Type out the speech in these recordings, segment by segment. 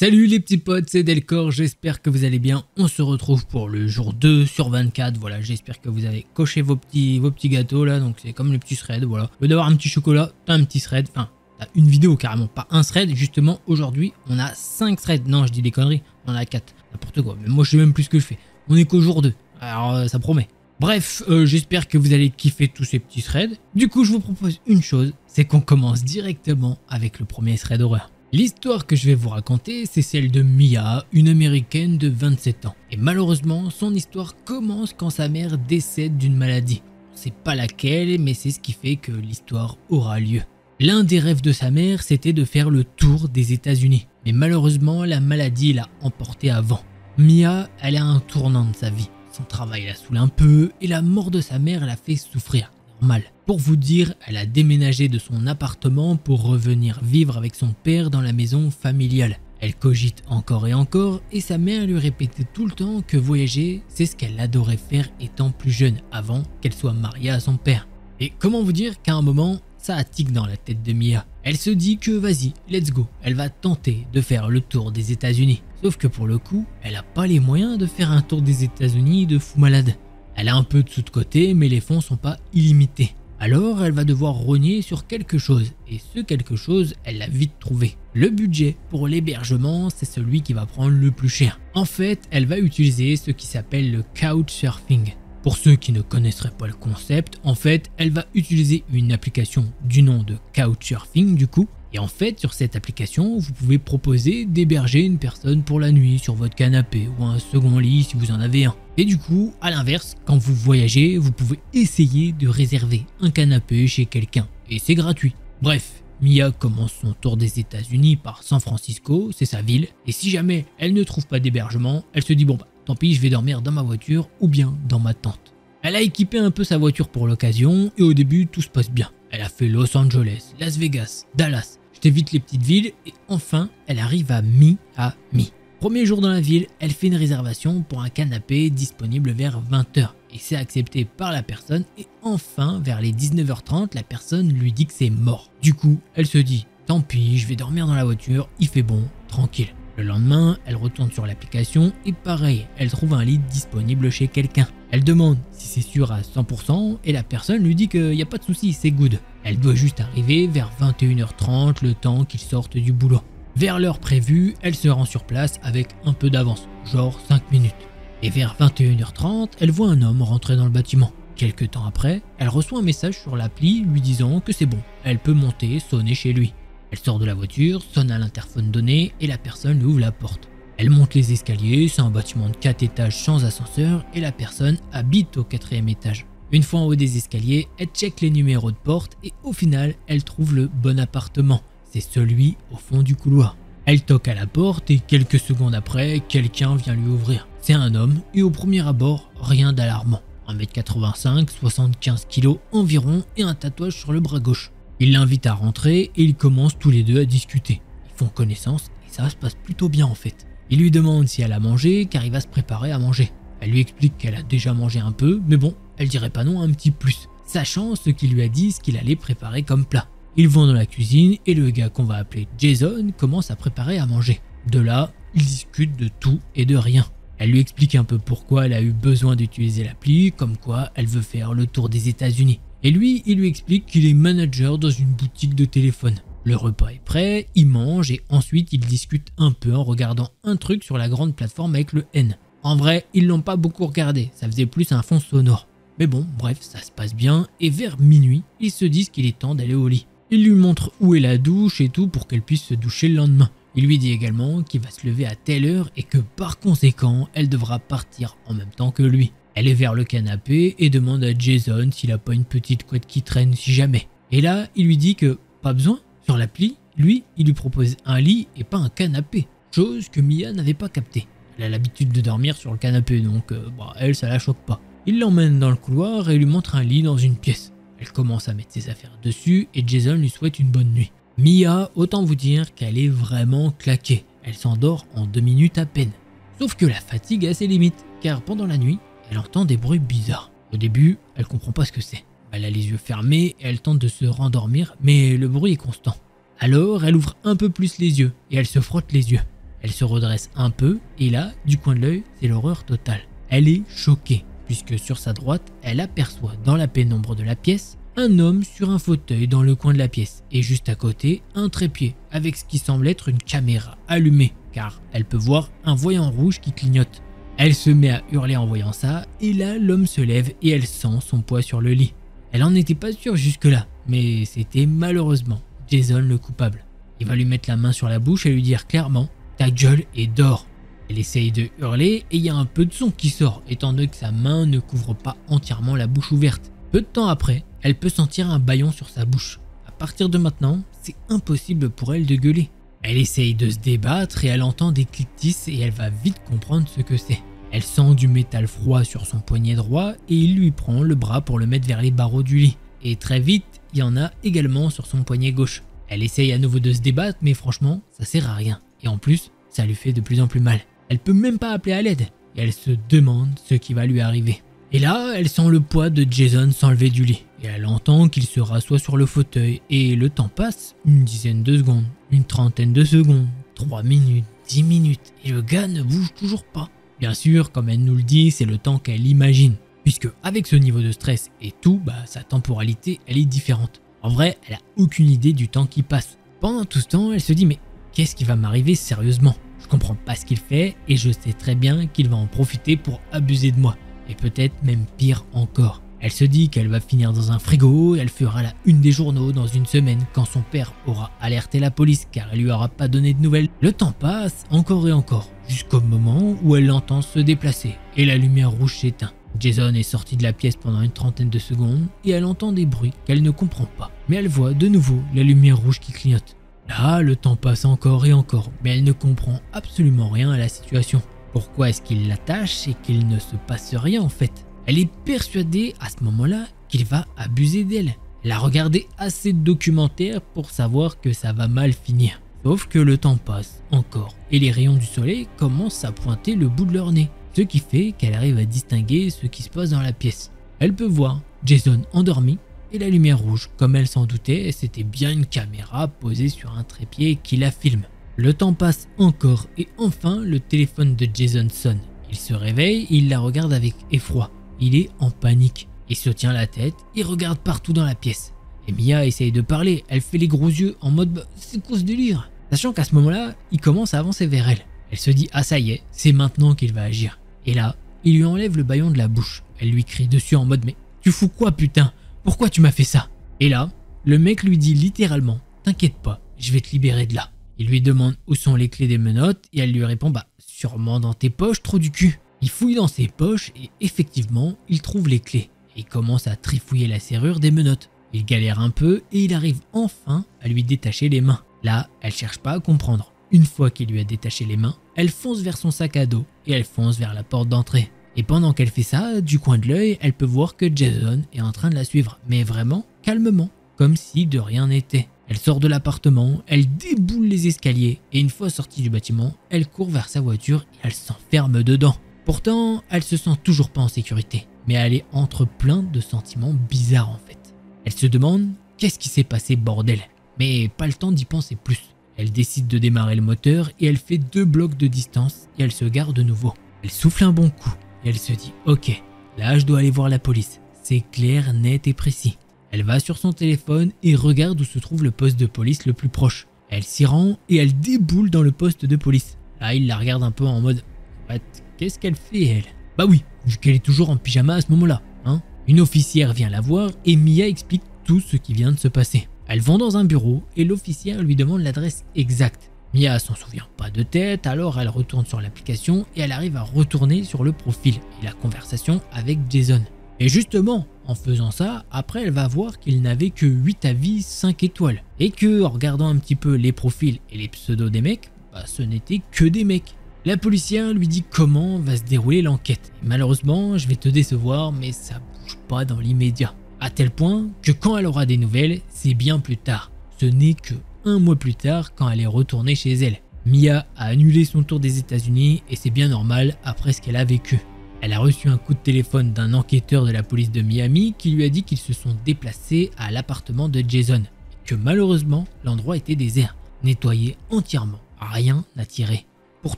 Salut les petits potes, c'est Delcor, j'espère que vous allez bien. On se retrouve pour le jour 2 sur 24. Voilà, j'espère que vous avez coché vos petits gâteaux là. Donc c'est comme le petit thread, voilà. Au lieu d'avoir un petit chocolat, t'as un petit thread. Enfin, t'as une vidéo carrément, pas un thread. Justement, aujourd'hui, on a 5 threads. Non, je dis des conneries, on en a 4. N'importe quoi, mais moi je sais même plus ce que je fais. On est qu'au jour 2, alors ça promet. Bref, j'espère que vous allez kiffer tous ces petits threads. Du coup, je vous propose une chose, c'est qu'on commence directement avec le premier thread horreur. L'histoire que je vais vous raconter, c'est celle de Mia, une américaine de 27 ans. Et malheureusement, son histoire commence quand sa mère décède d'une maladie. On ne sait pas laquelle, mais c'est ce qui fait que l'histoire aura lieu. L'un des rêves de sa mère, c'était de faire le tour des États-Unis. Mais malheureusement, la maladie l'a emporté avant. Mia, elle a un tournant de sa vie. Son travail la saoule un peu et la mort de sa mère l'a fait souffrir. Normal. Pour vous dire, elle a déménagé de son appartement pour revenir vivre avec son père dans la maison familiale. Elle cogite encore et sa mère lui répétait tout le temps que voyager, c'est ce qu'elle adorait faire étant plus jeune, avant qu'elle soit mariée à son père. Et comment vous dire qu'à un moment, ça tique dans la tête de Mia. Elle se dit que vas-y, let's go, elle va tenter de faire le tour des États-Unis. Sauf que pour le coup, elle n'a pas les moyens de faire un tour des États-Unis de fou malade. Elle a un peu de sous de côté, mais les fonds sont pas illimités. Alors elle va devoir rogner sur quelque chose, et ce quelque chose, elle l'a vite trouvé. Le budget pour l'hébergement, c'est celui qui va prendre le plus cher. En fait, elle va utiliser ce qui s'appelle le couchsurfing. Pour ceux qui ne connaisseraient pas le concept, en fait, elle va utiliser une application du nom de couchsurfing du coup. Et en fait, sur cette application, vous pouvez proposer d'héberger une personne pour la nuit sur votre canapé ou un second lit si vous en avez un. Et du coup, à l'inverse, quand vous voyagez, vous pouvez essayer de réserver un canapé chez quelqu'un. Et c'est gratuit. Bref, Mia commence son tour des États-Unis par San Francisco, c'est sa ville. Et si jamais elle ne trouve pas d'hébergement, elle se dit bon bah tant pis, je vais dormir dans ma voiture ou bien dans ma tente. Elle a équipé un peu sa voiture pour l'occasion et au début tout se passe bien. Elle a fait Los Angeles, Las Vegas, Dallas. J'évite les petites villes et enfin elle arrive à Miami. Premier jour dans la ville, elle fait une réservation pour un canapé disponible vers 20 h et c'est accepté par la personne et enfin vers les 19 h 30 la personne lui dit que c'est mort. Du coup elle se dit tant pis, je vais dormir dans la voiture, il fait bon, tranquille. Le lendemain, elle retourne sur l'application et pareil, elle trouve un lit disponible chez quelqu'un. Elle demande si c'est sûr à 100% et la personne lui dit qu'il n'y a pas de souci, c'est good. Elle doit juste arriver vers 21 h 30 le temps qu'ils sortent du boulot. Vers l'heure prévue, elle se rend sur place avec un peu d'avance, genre 5 minutes. Et vers 21 h 30, elle voit un homme rentrer dans le bâtiment. Quelques temps après, elle reçoit un message sur l'appli lui disant que c'est bon, elle peut monter, sonner chez lui. Elle sort de la voiture, sonne à l'interphone donné et la personne lui ouvre la porte. Elle monte les escaliers, c'est un bâtiment de 4 étages sans ascenseur et la personne habite au 4e étage. Une fois en haut des escaliers, elle check les numéros de porte et au final, elle trouve le bon appartement. C'est celui au fond du couloir. Elle toque à la porte et quelques secondes après, quelqu'un vient lui ouvrir. C'est un homme et au premier abord, rien d'alarmant. 1,85 m, 75 kg environ et un tatouage sur le bras gauche. Il l'invite à rentrer et ils commencent tous les deux à discuter. Ils font connaissance et ça se passe plutôt bien en fait. Il lui demande si elle a mangé car il va se préparer à manger. Elle lui explique qu'elle a déjà mangé un peu, mais bon, elle dirait pas non à un petit plus, sachant ce qu'il lui a dit, ce qu'il allait préparer comme plat. Ils vont dans la cuisine et le gars qu'on va appeler Jason commence à préparer à manger. De là, ils discutent de tout et de rien. Elle lui explique un peu pourquoi elle a eu besoin d'utiliser l'appli, comme quoi elle veut faire le tour des États-Unis. Et lui, il lui explique qu'il est manager dans une boutique de téléphone. Le repas est prêt, il mange et ensuite ils discutent un peu en regardant un truc sur la grande plateforme avec le N. En vrai, ils l'ont pas beaucoup regardé, ça faisait plus un fond sonore. Mais bon, bref, ça se passe bien et vers minuit, ils se disent qu'il est temps d'aller au lit. Il lui montre où est la douche et tout pour qu'elle puisse se doucher le lendemain. Il lui dit également qu'il va se lever à telle heure et que par conséquent, elle devra partir en même temps que lui. Elle est vers le canapé et demande à Jason s'il a pas une petite couette qui traîne si jamais. Et là, il lui dit que pas besoin. Sur l'appli, lui, il lui propose un lit et pas un canapé. Chose que Mia n'avait pas capté. Elle a l'habitude de dormir sur le canapé donc elle, ça la choque pas. Il l'emmène dans le couloir et lui montre un lit dans une pièce. Elle commence à mettre ses affaires dessus et Jason lui souhaite une bonne nuit. Mia, autant vous dire qu'elle est vraiment claquée. Elle s'endort en 2 minutes à peine. Sauf que la fatigue a ses limites, car pendant la nuit, elle entend des bruits bizarres. Au début, elle comprend pas ce que c'est. Elle a les yeux fermés et elle tente de se rendormir, mais le bruit est constant. Alors, elle ouvre un peu plus les yeux et elle se frotte les yeux. Elle se redresse un peu et là, du coin de l'œil, c'est l'horreur totale. Elle est choquée puisque sur sa droite, elle aperçoit dans la pénombre de la pièce un homme sur un fauteuil dans le coin de la pièce et juste à côté, un trépied avec ce qui semble être une caméra allumée car elle peut voir un voyant rouge qui clignote. Elle se met à hurler en voyant ça et là, l'homme se lève et elle sent son poids sur le lit. Elle en était pas sûre jusque-là, mais c'était malheureusement Jason le coupable. Il va lui mettre la main sur la bouche et lui dire clairement « ta gueule et dors ». Elle essaye de hurler et il y a un peu de son qui sort étant donné que sa main ne couvre pas entièrement la bouche ouverte. Peu de temps après, elle peut sentir un bâillon sur sa bouche. À partir de maintenant, c'est impossible pour elle de gueuler. Elle essaye de se débattre et elle entend des cliquetis et elle va vite comprendre ce que c'est. Elle sent du métal froid sur son poignet droit et il lui prend le bras pour le mettre vers les barreaux du lit. Et très vite, il y en a également sur son poignet gauche. Elle essaye à nouveau de se débattre mais franchement, ça sert à rien. Et en plus, ça lui fait de plus en plus mal. Elle peut même pas appeler à l'aide et elle se demande ce qui va lui arriver. Et là, elle sent le poids de Jason s'enlever du lit et elle entend qu'il se rassoit sur le fauteuil et le temps passe, une dizaine de secondes, une trentaine de secondes, 3 minutes, 10 minutes et le gars ne bouge toujours pas. Bien sûr, comme elle nous le dit, c'est le temps qu'elle imagine puisque avec ce niveau de stress et tout, sa temporalité elle est différente. En vrai, elle a aucune idée du temps qui passe. Pendant tout ce temps, elle se dit mais qu'est-ce qui va m'arriver sérieusement ? Je comprends pas ce qu'il fait et je sais très bien qu'il va en profiter pour abuser de moi. Et peut-être même pire encore. Elle se dit qu'elle va finir dans un frigo et elle fera la une des journaux dans une semaine quand son père aura alerté la police car elle lui aura pas donné de nouvelles. Le temps passe encore et encore jusqu'au moment où elle l'entend se déplacer et la lumière rouge s'éteint. Jason est sorti de la pièce pendant une trentaine de secondes et elle entend des bruits qu'elle ne comprend pas. Mais elle voit de nouveau la lumière rouge qui clignote. Là, le temps passe encore et encore, mais elle ne comprend absolument rien à la situation. Pourquoi est-ce qu'il l'attache et qu'il ne se passe rien en fait? Elle est persuadée à ce moment-là qu'il va abuser d'elle. Elle a regardé assez de documentaires pour savoir que ça va mal finir. Sauf que le temps passe encore et les rayons du soleil commencent à pointer le bout de leur nez. Ce qui fait qu'elle arrive à distinguer ce qui se passe dans la pièce. Elle peut voir Jason endormi et la lumière rouge. Comme elle s'en doutait, c'était bien une caméra posée sur un trépied qui la filme. Le temps passe encore et enfin le téléphone de Jason sonne. Il se réveille et il la regarde avec effroi. Il est en panique. Il se tient la tête et regarde partout dans la pièce. Et Mia essaye de parler, elle fait les gros yeux en mode c'est quoi ce délire? Sachant qu'à ce moment-là, il commence à avancer vers elle. Elle se dit ah ça y est, c'est maintenant qu'il va agir. Et là, il lui enlève le bâillon de la bouche. Elle lui crie dessus en mode mais tu fous quoi putain? Pourquoi tu m'as fait ça? Et là, le mec lui dit littéralement t'inquiète pas, je vais te libérer de là. Il lui demande où sont les clés des menottes et elle lui répond sûrement dans tes poches, trou du cul. Il fouille dans ses poches et effectivement, il trouve les clés. Et il commence à trifouiller la serrure des menottes. Il galère un peu et il arrive enfin à lui détacher les mains. Là, elle cherche pas à comprendre. Une fois qu'il lui a détaché les mains, elle fonce vers son sac à dos et elle fonce vers la porte d'entrée. Et pendant qu'elle fait ça, du coin de l'œil, elle peut voir que Jason est en train de la suivre, mais vraiment calmement, comme si de rien n'était. Elle sort de l'appartement, elle déboule les escaliers et une fois sortie du bâtiment, elle court vers sa voiture et elle s'enferme dedans. Pourtant, elle se sent toujours pas en sécurité, mais elle est entre plein de sentiments bizarres en fait. Elle se demande qu'est-ce qui s'est passé bordel, mais pas le temps d'y penser plus. Elle décide de démarrer le moteur et elle fait 2 blocs de distance et elle se gare de nouveau. Elle souffle un bon coup et elle se dit ok, là je dois aller voir la police, c'est clair, net et précis. Elle va sur son téléphone et regarde où se trouve le poste de police le plus proche. Elle s'y rend et elle déboule dans le poste de police. Là il la regarde un peu en mode what, qu'est-ce qu'elle fait elle? Bah oui, vu qu'elle est toujours en pyjama à ce moment-là, hein. Une officière vient la voir et Mia explique tout ce qui vient de se passer. Elles vont dans un bureau et l'officière lui demande l'adresse exacte. Mia s'en souvient pas de tête, alors elle retourne sur l'application et elle arrive à retourner sur le profil et la conversation avec Jason. Et justement, en faisant ça, après elle va voir qu'il n'avait que 8 avis 5 étoiles. Et que en regardant un petit peu les profils et les pseudos des mecs, ce n'était que des mecs. La policière lui dit comment va se dérouler l'enquête. Malheureusement, je vais te décevoir, mais ça bouge pas dans l'immédiat. À tel point que quand elle aura des nouvelles, c'est bien plus tard. Ce n'est que 1 mois plus tard quand elle est retournée chez elle. Mia a annulé son tour des États-Unis et c'est bien normal après ce qu'elle a vécu. Elle a reçu un coup de téléphone d'un enquêteur de la police de Miami qui lui a dit qu'ils se sont déplacés à l'appartement de Jason et que malheureusement l'endroit était désert, nettoyé entièrement, rien n'a tiré. Pour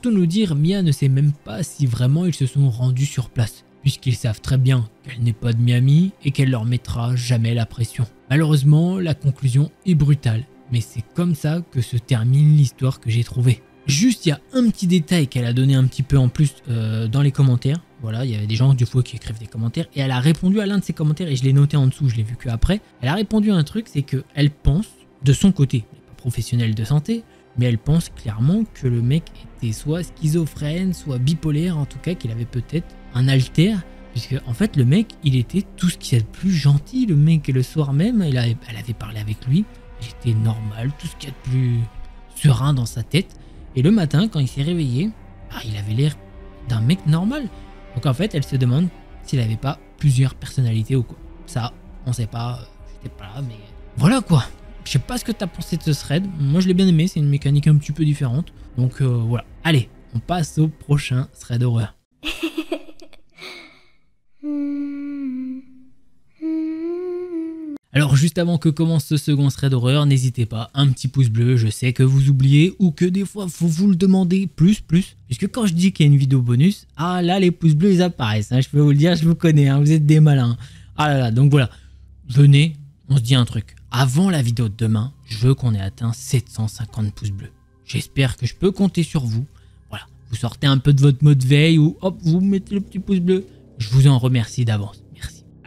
tout nous dire, Mia ne sait même pas si vraiment ils se sont rendus sur place, puisqu'ils savent très bien qu'elle n'est pas de Miami et qu'elle leur mettra jamais la pression. Malheureusement, la conclusion est brutale, mais c'est comme ça que se termine l'histoire que j'ai trouvée. Juste, il y a un petit détail qu'elle a donné un petit peu en plus dans les commentaires. Voilà, il y avait des gens du coup qui écrivent des commentaires et elle a répondu à l'un de ces commentaires et je l'ai noté en dessous, je l'ai vu qu'après. Elle a répondu à un truc, c'est qu'elle pense, de son côté, elle n'est pas professionnelle de santé, mais elle pense clairement que le mec était soit schizophrène, soit bipolaire, en tout cas qu'il avait peut-être un alter, puisque en fait le mec, il était tout ce qu'il y a de plus gentil, le mec, et le soir même, elle avait parlé avec lui, il était normal, tout ce qu'il y a de plus serein dans sa tête, et le matin, quand il s'est réveillé, il avait l'air d'un mec normal. Donc en fait, elle se demande s'il n'avait pas plusieurs personnalités ou quoi. Ça, on sait pas, j'étais pas là, mais voilà quoi. Je sais pas ce que t'as pensé de ce thread, moi je l'ai bien aimé, c'est une mécanique un petit peu différente. Donc voilà, allez, on passe au prochain thread horreur. Alors juste avant que commence ce second thread horreur, n'hésitez pas, un petit pouce bleu, je sais que vous oubliez ou que des fois faut vous le demander plus, puisque quand je dis qu'il y a une vidéo bonus, là les pouces bleus ils apparaissent, je peux vous le dire, je vous connais, vous êtes des malins. Donc voilà, venez, on se dit un truc, avant la vidéo de demain, je veux qu'on ait atteint 750 pouces bleus. J'espère que je peux compter sur vous, voilà, vous sortez un peu de votre mode veille ou hop, vous mettez le petit pouce bleu, je vous en remercie d'avance.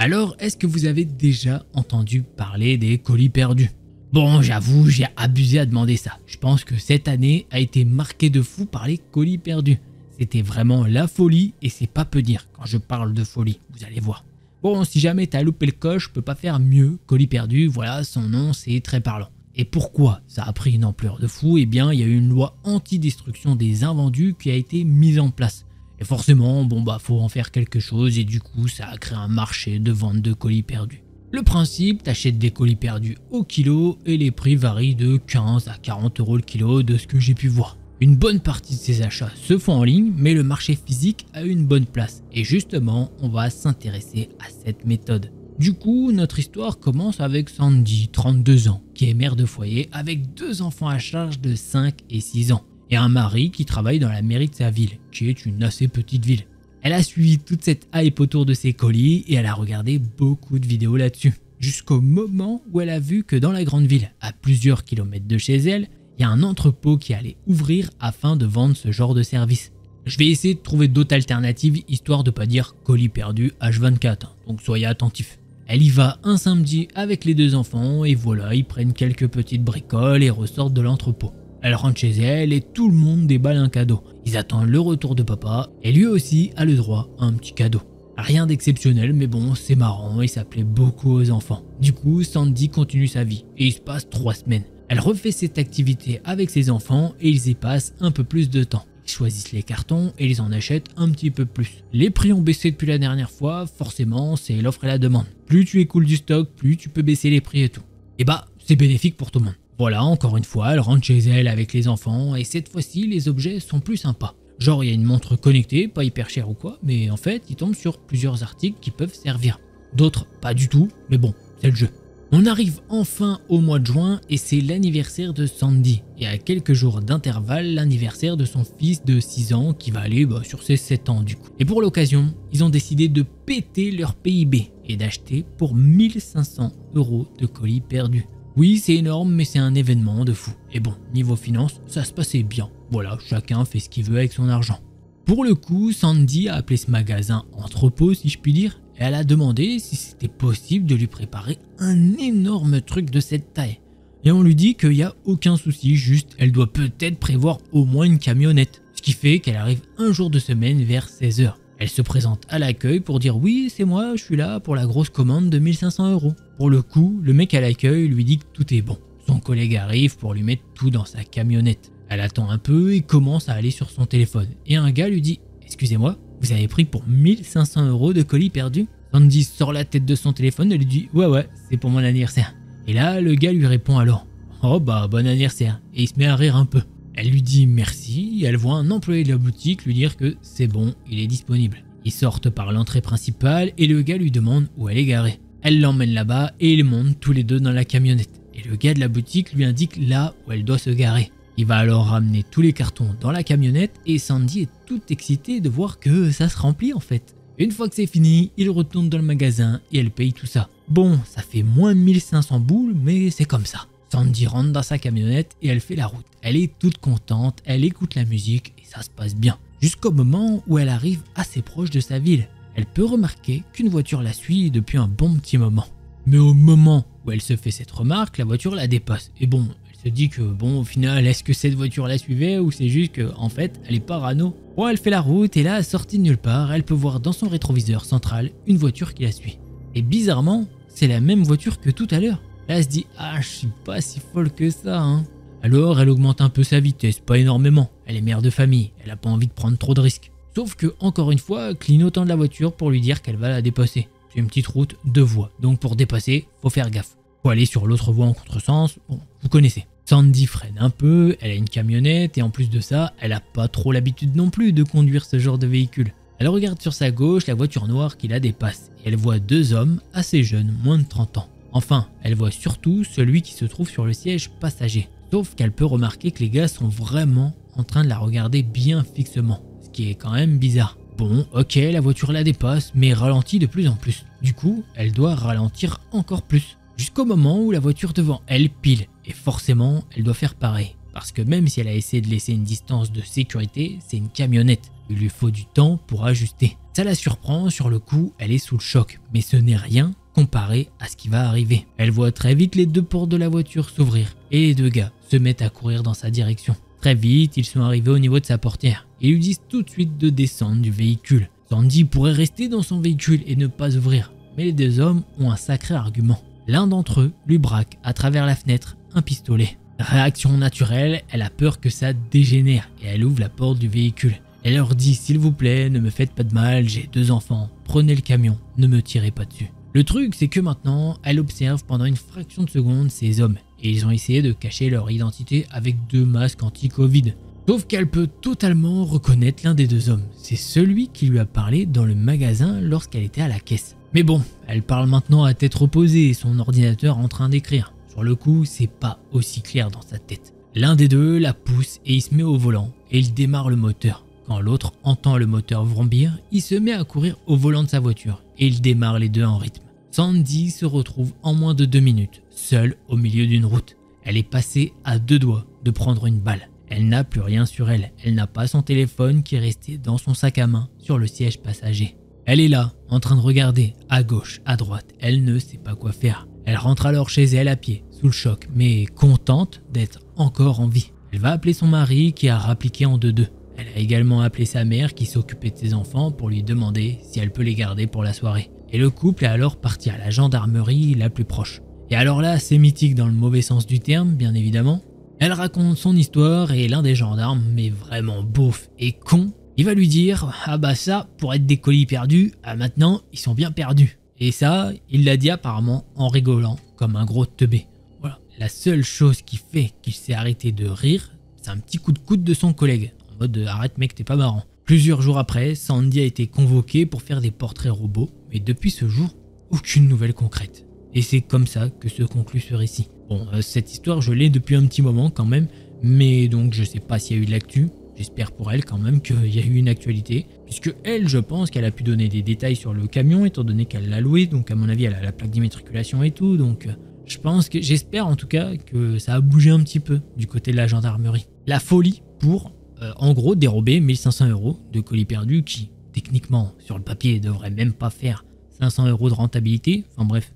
Alors, est-ce que vous avez déjà entendu parler des colis perdus? Bon, j'avoue, j'ai abusé à demander ça. Je pense que cette année a été marquée de fou par les colis perdus. C'était vraiment la folie et c'est pas peu dire quand je parle de folie, vous allez voir. Bon, si jamais t'as loupé le coche, je peux pas faire mieux. Colis perdus, voilà, son nom, c'est très parlant. Et pourquoi ça a pris une ampleur de fou? Eh bien, il y a eu une loi anti-destruction des invendus qui a été mise en place. Et forcément, faut en faire quelque chose et du coup, ça a créé un marché de vente de colis perdus. Le principe, t'achètes des colis perdus au kilo et les prix varient de 15 à 40 € le kilo de ce que j'ai pu voir. Une bonne partie de ces achats se font en ligne, mais le marché physique a une bonne place. Et justement, on va s'intéresser à cette méthode. Du coup, notre histoire commence avec Sandy, 32 ans, qui est mère de foyer avec 2 enfants à charge de 5 et 6 ans. Et un mari qui travaille dans la mairie de sa ville, qui est une assez petite ville. Elle a suivi toute cette hype autour de ses colis et elle a regardé beaucoup de vidéos là-dessus. Jusqu'au moment où elle a vu que dans la grande ville, à plusieurs kilomètres de chez elle, il y a un entrepôt qui allait ouvrir afin de vendre ce genre de service. Je vais essayer de trouver d'autres alternatives, histoire de pas dire colis perdu H24, donc soyez attentifs. Elle y va un samedi avec les 2 enfants et voilà, ils prennent quelques petites bricoles et ressortent de l'entrepôt. Elle rentre chez elle et tout le monde déballe un cadeau. Ils attendent le retour de papa et lui aussi a le droit à un petit cadeau. Rien d'exceptionnel mais bon, c'est marrant et ça plaît beaucoup aux enfants. Du coup, Sandy continue sa vie et il se passe 3 semaines. Elle refait cette activité avec ses enfants et ils y passent un peu plus de temps. Ils choisissent les cartons et ils en achètent un petit peu plus. Les prix ont baissé depuis la dernière fois, forcément c'est l'offre et la demande. Plus tu écoules du stock, plus tu peux baisser les prix et tout. Et c'est bénéfique pour tout le monde. Voilà, encore une fois, elle rentre chez elle avec les enfants et cette fois-ci, les objets sont plus sympas. Genre, il y a une montre connectée, pas hyper chère ou quoi, mais en fait, ils tombent sur plusieurs articles qui peuvent servir. D'autres, pas du tout, mais bon, c'est le jeu. On arrive enfin au mois de juin et c'est l'anniversaire de Sandy. Et à quelques jours d'intervalle, l'anniversaire de son fils de 6 ans qui va aller sur ses 7 ans du coup. Et pour l'occasion, ils ont décidé de péter leur PIB et d'acheter pour 1500 € de colis perdus. Oui, c'est énorme, mais c'est un événement de fou. Et bon, niveau finance, ça se passait bien. Voilà, chacun fait ce qu'il veut avec son argent. Pour le coup, Sandy a appelé ce magasin entrepôt, si je puis dire, et elle a demandé si c'était possible de lui préparer un énorme truc de cette taille. Et on lui dit qu'il n'y a aucun souci, juste elle doit peut-être prévoir au moins une camionnette. Ce qui fait qu'elle arrive un jour de semaine vers 16 h. Elle se présente à l'accueil pour dire « Oui, c'est moi, je suis là pour la grosse commande de 1500 €. Pour le coup, le mec à l'accueil lui dit que tout est bon. Son collègue arrive pour lui mettre tout dans sa camionnette. Elle attend un peu et commence à aller sur son téléphone. Et un gars lui dit « Excusez-moi, vous avez pris pour 1500 € de colis perdus ?» Sandy sort la tête de son téléphone et lui dit « Ouais, c'est pour mon anniversaire. » Et là, le gars lui répond alors « Oh bon anniversaire. » Et il se met à rire un peu. Elle lui dit merci et elle voit un employé de la boutique lui dire que c'est bon, il est disponible. Ils sortent par l'entrée principale et le gars lui demande où elle est garée. Elle l'emmène là-bas et ils montent tous les deux dans la camionnette. Et le gars de la boutique lui indique là où elle doit se garer. Il va alors ramener tous les cartons dans la camionnette et Sandy est toute excitée de voir que ça se remplit en fait. Une fois que c'est fini, il retourne dans le magasin et elle paye tout ça. Bon, ça fait moins 1500 boules, mais c'est comme ça. Sandy rentre dans sa camionnette et elle fait la route. Elle est toute contente, elle écoute la musique et ça se passe bien. Jusqu'au moment où elle arrive assez proche de sa ville. Elle peut remarquer qu'une voiture la suit depuis un bon petit moment. Mais au moment où elle se fait cette remarque, la voiture la dépasse. Et bon, elle se dit que bon, au final, est-ce que cette voiture la suivait ou c'est juste que en fait, elle est parano. Bon, elle fait la route et là, sortie de nulle part, elle peut voir dans son rétroviseur central une voiture qui la suit. Et bizarrement, c'est la même voiture que tout à l'heure. Là, elle se dit, ah, je suis pas si folle que ça, hein. Alors, elle augmente un peu sa vitesse, pas énormément. Elle est mère de famille, elle a pas envie de prendre trop de risques. Sauf que, encore une fois, clignotant de la voiture pour lui dire qu'elle va la dépasser. C'est une petite route, 2 voies, donc pour dépasser, faut faire gaffe. Faut aller sur l'autre voie en contresens, bon, vous connaissez. Sandy freine un peu, elle a une camionnette et en plus de ça, elle a pas trop l'habitude non plus de conduire ce genre de véhicule. Elle regarde sur sa gauche la voiture noire qui la dépasse et elle voit 2 hommes assez jeunes, moins de 30 ans. Enfin, elle voit surtout celui qui se trouve sur le siège passager. Sauf qu'elle peut remarquer que les gars sont vraiment en train de la regarder bien fixement, ce qui est quand même bizarre. Bon, ok, la voiture la dépasse, mais ralentit de plus en plus. Du coup, elle doit ralentir encore plus. Jusqu'au moment où la voiture devant elle pile, et forcément, elle doit faire pareil. Parce que même si elle a essayé de laisser une distance de sécurité, c'est une camionnette. Il lui faut du temps pour ajuster. Ça la surprend, sur le coup, elle est sous le choc. Mais ce n'est rien comparé à ce qui va arriver. Elle voit très vite les 2 portes de la voiture s'ouvrir, et les 2 gars se mettent à courir dans sa direction. Très vite, ils sont arrivés au niveau de sa portière. Ils lui disent tout de suite de descendre du véhicule. Sandy pourrait rester dans son véhicule et ne pas ouvrir. Mais les 2 hommes ont un sacré argument. L'un d'entre eux lui braque à travers la fenêtre un pistolet. Réaction naturelle, elle a peur que ça dégénère et elle ouvre la porte du véhicule. Elle leur dit s'il vous plaît, ne me faites pas de mal, j'ai 2 enfants, prenez le camion, ne me tirez pas dessus. Le truc c'est que maintenant, elle observe pendant une fraction de seconde ces hommes et ils ont essayé de cacher leur identité avec 2 masques anti-Covid. Sauf qu'elle peut totalement reconnaître l'un des 2 hommes. C'est celui qui lui a parlé dans le magasin lorsqu'elle était à la caisse. Mais bon, elle parle maintenant à tête reposée et son ordinateur en train d'écrire. Sur le coup, c'est pas aussi clair dans sa tête. L'un des 2 la pousse et il se met au volant et il démarre le moteur. Quand l'autre entend le moteur vrombir, il se met à courir au volant de sa voiture et il démarre les 2 en rythme. Sandy se retrouve en moins de 2 minutes, seule au milieu d'une route. Elle est passée à 2 doigts de prendre une balle. Elle n'a plus rien sur elle, elle n'a pas son téléphone qui est resté dans son sac à main sur le siège passager. Elle est là, en train de regarder, à gauche, à droite, elle ne sait pas quoi faire. Elle rentre alors chez elle à pied, sous le choc, mais contente d'être encore en vie. Elle va appeler son mari qui a rappliqué en 2-2. Elle a également appelé sa mère qui s'occupait de ses enfants pour lui demander si elle peut les garder pour la soirée. Et le couple est alors parti à la gendarmerie la plus proche. Et alors là, c'est mythique dans le mauvais sens du terme, bien évidemment. Elle raconte son histoire et l'un des gendarmes, mais vraiment beauf et con, il va lui dire « Ah bah ça, pour être des colis perdus, maintenant ils sont bien perdus ». Et ça, il l'a dit apparemment en rigolant comme un gros teubé. Voilà. La seule chose qui fait qu'il s'est arrêté de rire, c'est un petit coup de coude de son collègue. En mode « Arrête mec, t'es pas marrant ». Plusieurs jours après, Sandy a été convoquée pour faire des portraits robots, mais depuis ce jour, aucune nouvelle concrète. Et c'est comme ça que se conclut ce récit. Bon, cette histoire, je l'ai depuis un petit moment quand même, mais donc je sais pas s'il y a eu de l'actu. J'espère pour elle quand même qu'il y a eu une actualité, puisque elle, je pense qu'elle a pu donner des détails sur le camion, étant donné qu'elle l'a loué, donc à mon avis, elle a la plaque d'immatriculation et tout, donc je pense que, j'espère en tout cas, que ça a bougé un petit peu du côté de la gendarmerie. La folie pour, en gros, dérober 1500 € de colis perdus qui, techniquement, sur le papier, devrait même pas faire 500 € de rentabilité, enfin bref,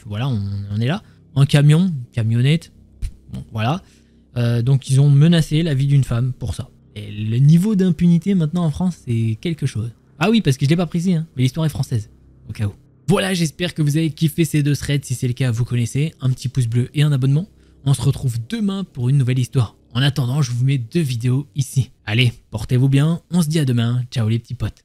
voilà, on est là. Un camion, camionnette, bon, voilà. Donc ils ont menacé la vie d'une femme pour ça. Et le niveau d'impunité maintenant en France, c'est quelque chose. Ah oui, parce que je l'ai pas précisé, hein, mais l'histoire est française, au cas où. Voilà, j'espère que vous avez kiffé ces 2 threads. Si c'est le cas, vous connaissez, un petit pouce bleu et un abonnement. On se retrouve demain pour une nouvelle histoire. En attendant, je vous mets 2 vidéos ici. Allez, portez-vous bien, on se dit à demain. Ciao les petits potes.